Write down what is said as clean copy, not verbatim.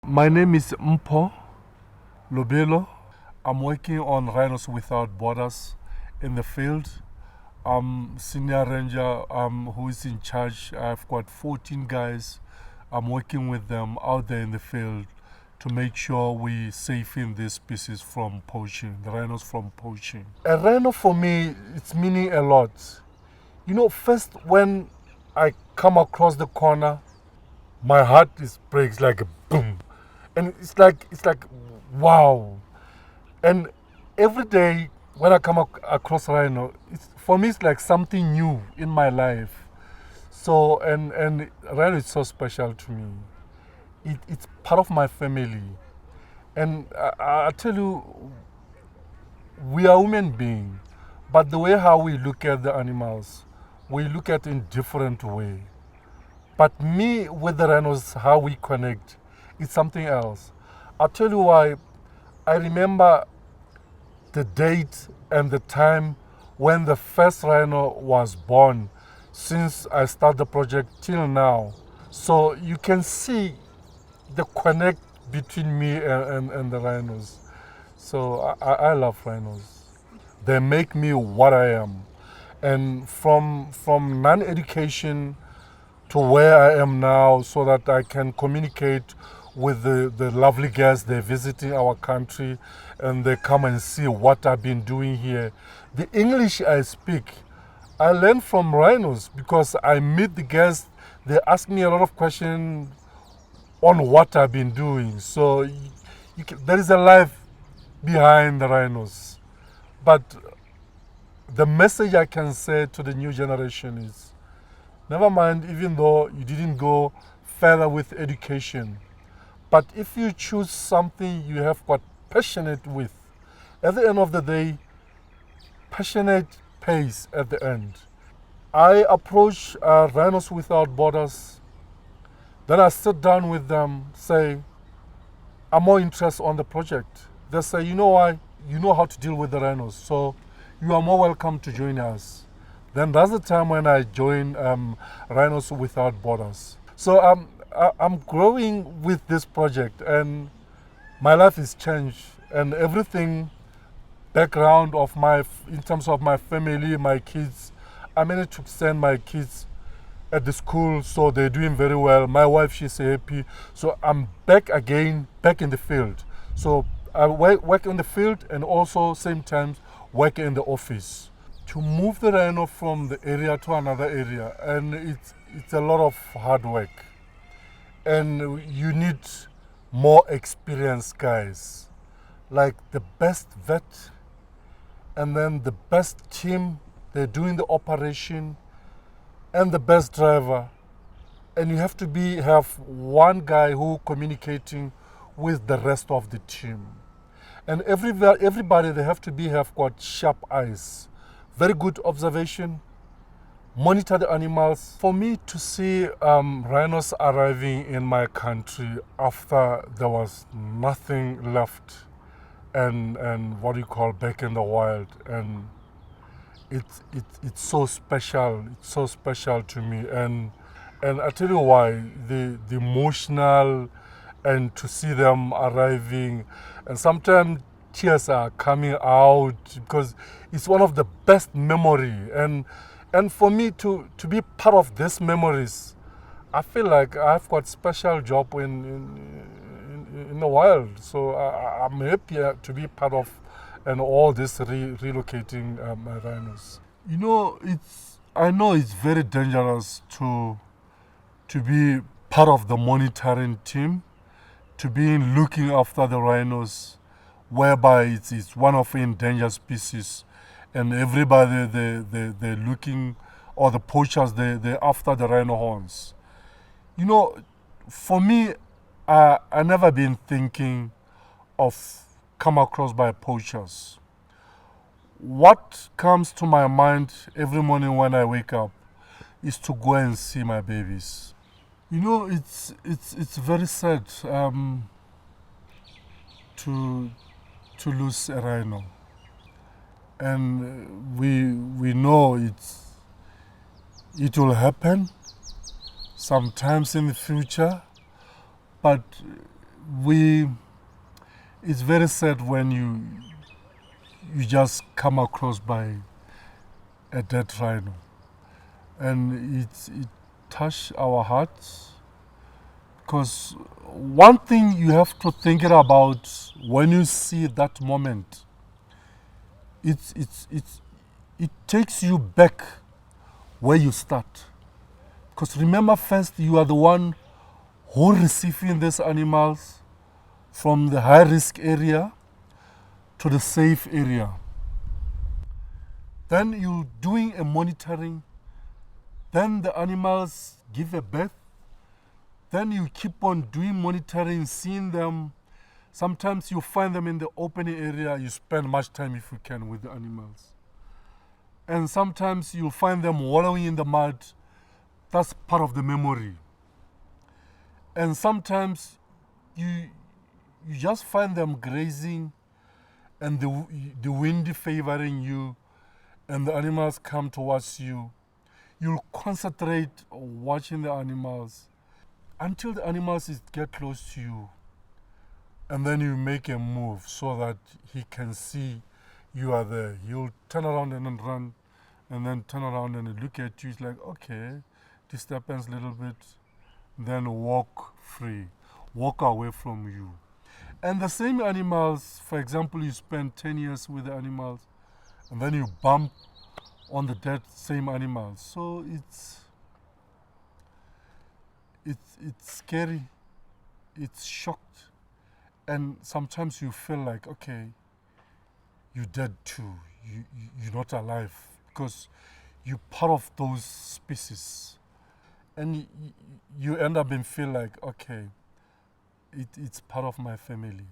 My name is Mpho, Lebelo. I'm working on Rhinos Without Borders in the field. I'm senior ranger who is in charge. I've got 14 guys. I'm working with them out there in the field to make sure we save in this species from poaching, the rhinos from poaching. A rhino for me, it's meaning a lot. First when I come across the corner, my heart breaks like a boom. And it's like wow. And every day when I come across rhino, for me it's like something new in my life. So and rhino is so special to me. It's part of my family. And I tell you, we are human beings, but the way how we look at the animals, we look at it in different way. But me with the rhinos, how we connect, it's something else. I'll tell you why. I remember the date and the time when the first rhino was born since I started the project till now. So you can see the connect between me and the rhinos. So I love rhinos. They make me what I am. And from non-education to where I am now, so that I can communicate with the lovely guests. They're visiting our country and they come and see what I've been doing here. The English I speak, I learn from rhinos because I meet the guests. They ask me a lot of questions on what I've been doing. So there is a life behind the rhinos. But the message I can say to the new generation is, never mind, even though you didn't go further with education, but if you choose something you have got passionate with, at the end of the day, passionate pays at the end. I approach Rhinos Without Borders, then I sit down with them, say, I'm more interested on the project. They say, you know why? You know how to deal with the rhinos, so you are more welcome to join us. Then that's the time when I join Rhinos Without Borders. So I'm growing with this project, and my life is changed, and everything background of in terms of my family, my kids, I managed to send my kids at the school, so they're doing very well. My wife, she's happy. So I'm back again, back in the field. So I work in the field and also same time work in the office. To move the rhino from the area to another area, and it's a lot of hard work. And you need more experienced guys, like the best vet, and then the best team, they're doing the operation, and the best driver. And you have to have one guy who communicating with the rest of the team. And everybody, they have got sharp eyes, very good observation, monitor the animals. For me to see rhinos arriving in my country after there was nothing left and what you call back in the wild, and it's so special. It's so special to me, and I tell you why, the emotional, and to see them arriving, and sometimes tears are coming out because it's one of the best memory, and for me to be part of these memories, I feel like I've got special job in the wild. So I'm happy to be part of and all this relocating rhinos. I know it's very dangerous to be part of the monitoring team, to be looking after the rhinos, whereby it's one of endangered species, and everybody they're looking, or the poachers they're after the rhino horns. For me, I never been thinking of come across by poachers. What comes to my mind every morning when I wake up is to go and see my babies. It's very sad to lose a rhino, and we know it will happen sometimes in the future, but it's very sad when you just come across by a dead rhino, and it touched our hearts. Because one thing you have to think about when you see that moment, it takes you back where you start. Because remember, first you are the one who receiving these animals from the high risk area to the safe area. Then you doing a monitoring. Then the animals give a birth. Then you keep on doing monitoring, seeing them. Sometimes you find them in the open area. You spend much time if you can with the animals. And sometimes you'll find them wallowing in the mud. That's part of the memory. And sometimes you just find them grazing and the wind favoring you and the animals come towards you. You'll concentrate on watching the animals until the animals get close to you. And then you make a move so that he can see you are there. You'll turn around and then run, and then turn around and look at you. It's like, okay, disturbance a little bit, then walk free, walk away from you. And the same animals, for example, you spend 10 years with the animals, and then you bump on the dead same animals. So it's scary, it's shocked. And sometimes you feel like, okay, you're dead too. You're not alive because you're part of those species. And you end up and feel like, okay, it's part of my family.